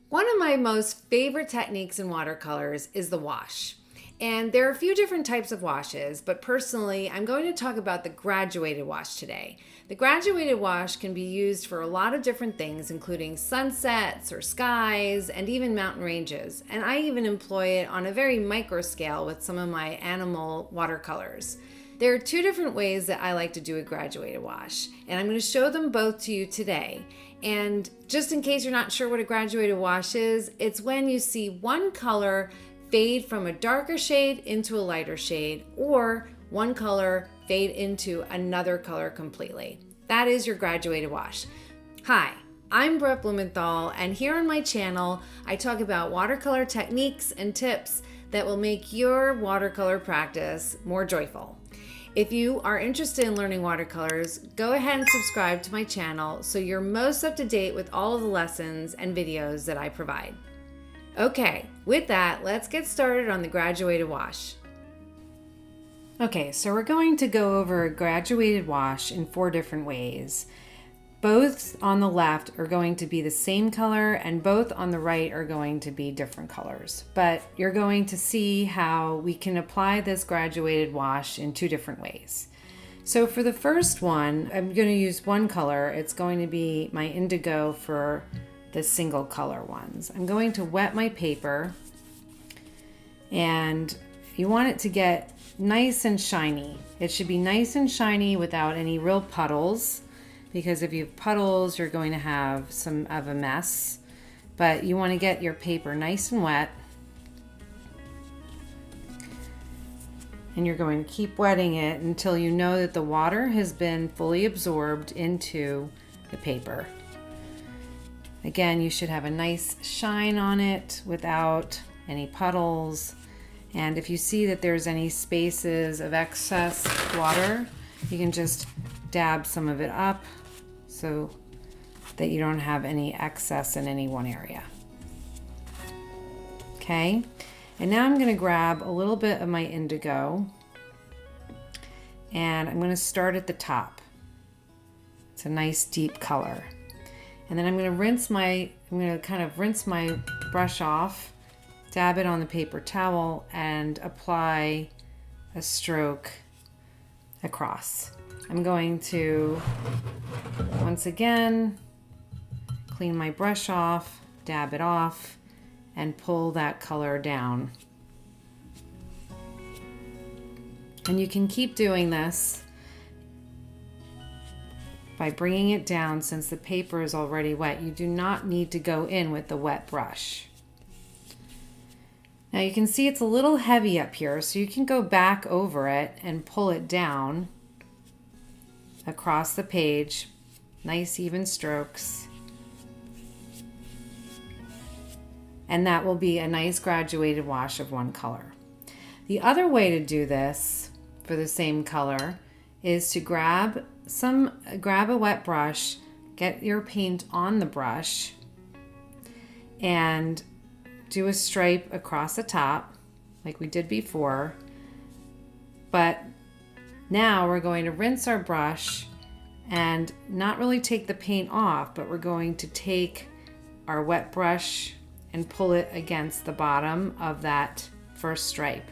One of my most favorite techniques in watercolors is the wash. And there are a few different types of washes, but personally, I'm going to talk about the graduated wash today. The graduated wash can be used for a lot of different things, including sunsets or skies and even mountain ranges. And I even employ it on a very micro scale with some of my animal watercolors. There are two different ways that I like to do a graduated wash, and I'm going to show them both to you today. And just in case you're not sure what a graduated wash is, it's when you see one color fade from a darker shade into a lighter shade, or one color fade into another color completely. That is your graduated wash. Hi, I'm Brooke Blumenthal, and here on my channel, I talk about watercolor techniques and tips that will make your watercolor practice more joyful. If you are interested in learning watercolors, go ahead and subscribe to my channel so you're most up to date with all of the lessons and videos that I provide. Okay, with that, let's get started on the graduated wash. Okay, so we're going to go over a graduated wash in 4 different ways. Both on the left are going to be the same color and both on the right are going to be different colors. But you're going to see how we can apply this graduated wash in 2 different ways. So for the first one, I'm going to use one color. It's going to be my indigo for the single color ones. I'm going to wet my paper, and you want it to get nice and shiny. It should be nice and shiny without any real puddles, because if you have puddles, you're going to have some of a mess. But you want to get your paper nice and wet. And you're going to keep wetting it until you know that the water has been fully absorbed into the paper. Again, you should have a nice shine on it without any puddles. And if you see that there's any spaces of excess water, you can just dab some of it up so that you don't have any excess in any one area. Okay, and now I'm going to grab a little bit of my indigo, and I'm going to start at the top. It's a nice deep color. And then I'm going to kind of rinse my brush off, dab it on the paper towel, and apply a stroke across. I'm going to, once again, clean my brush off, dab it off, and pull that color down. And you can keep doing this by bringing it down since the paper is already wet. You do not need to go in with the wet brush. Now you can see it's a little heavy up here, so you can go back over it and pull it down across the page. Nice even strokes. And that will be a nice graduated wash of one color. The other way to do this for the same color is to grab a wet brush, get your paint on the brush, and do a stripe across the top like we did before. But now we're going to rinse our brush and not really take the paint off, but we're going to take our wet brush and pull it against the bottom of that first stripe.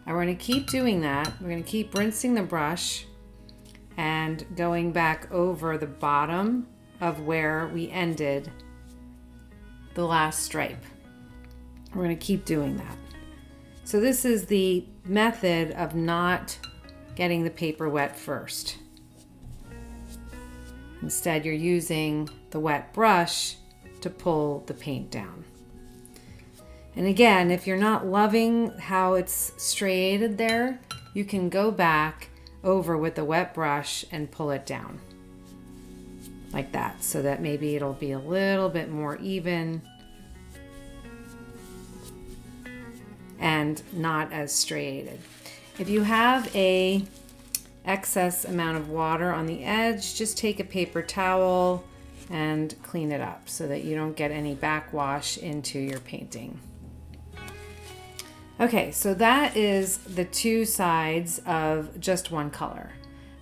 And we're going to keep doing that. We're going to keep rinsing the brush and going back over the bottom of where we ended the last stripe. We're going to keep doing that. So this is the method of not getting the paper wet first. Instead, you're using the wet brush to pull the paint down. And again, if you're not loving how it's striated there, you can go back over with the wet brush and pull it down like that, so that maybe it'll be a little bit more even and not as striated. If you have a excess amount of water on the edge, just take a paper towel and clean it up so that you don't get any backwash into your painting. Okay, so that is the 2 sides of just one color.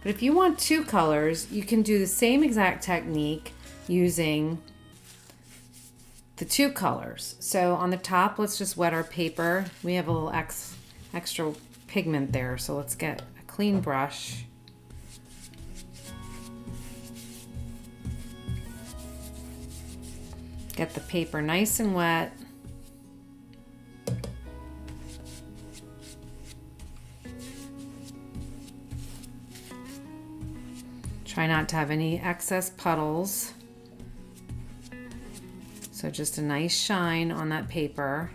But if you want 2 colors, you can do the same exact technique using the two colors. So on the top, let's just wet our paper. We have a little extra pigment there, so let's get a clean brush. Get the paper nice and wet. Try not to have any excess puddles. So just a nice shine on that paper.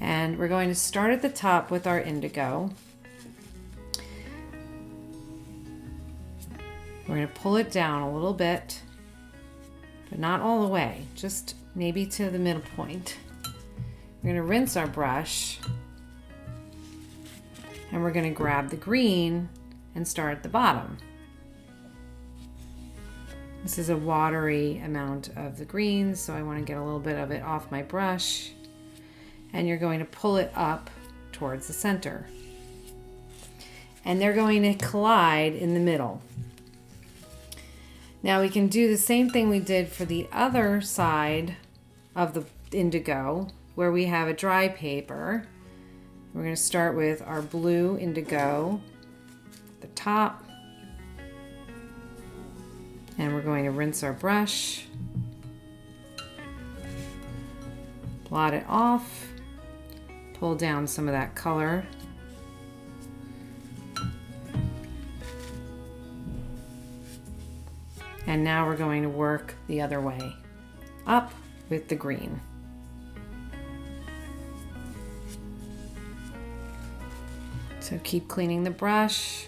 And we're going to start at the top with our indigo. We're going to pull it down a little bit, but not all the way, just maybe to the middle point. We're going to rinse our brush, and we're going to grab the green and start at the bottom. This is a watery amount of the green, so I want to get a little bit of it off my brush. And you're going to pull it up towards the center. And they're going to collide in the middle. Now we can do the same thing we did for the other side of the indigo, where we have a dry paper. We're going to start with our blue indigo at the top. And we're going to rinse our brush, blot it off, pull down some of that color. And now we're going to work the other way, up with the green. So keep cleaning the brush,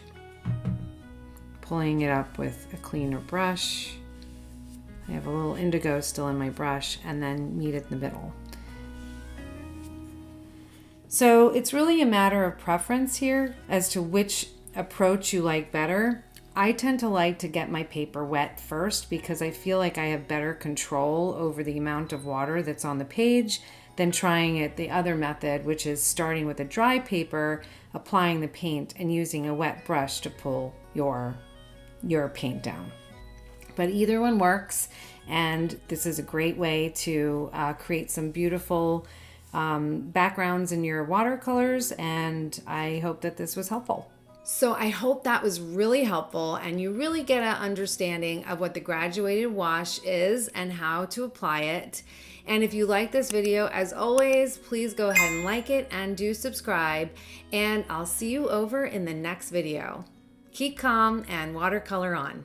pulling it up with a cleaner brush. I have a little indigo still in my brush, and then meet it in the middle. So it's really a matter of preference here as to which approach you like better. I tend to like to get my paper wet first because I feel like I have better control over the amount of water that's on the page than trying it the other method, which is starting with a dry paper, applying the paint, and using a wet brush to pull your paint down. But either one works, and this is a great way to create some beautiful backgrounds in your watercolors, and I hope that this was helpful. So I hope that was really helpful and you really get an understanding of what the graduated wash is and how to apply it. And if you like this video, as always, please go ahead and like it and do subscribe, and I'll see you over in the next video. Keep calm and watercolor on.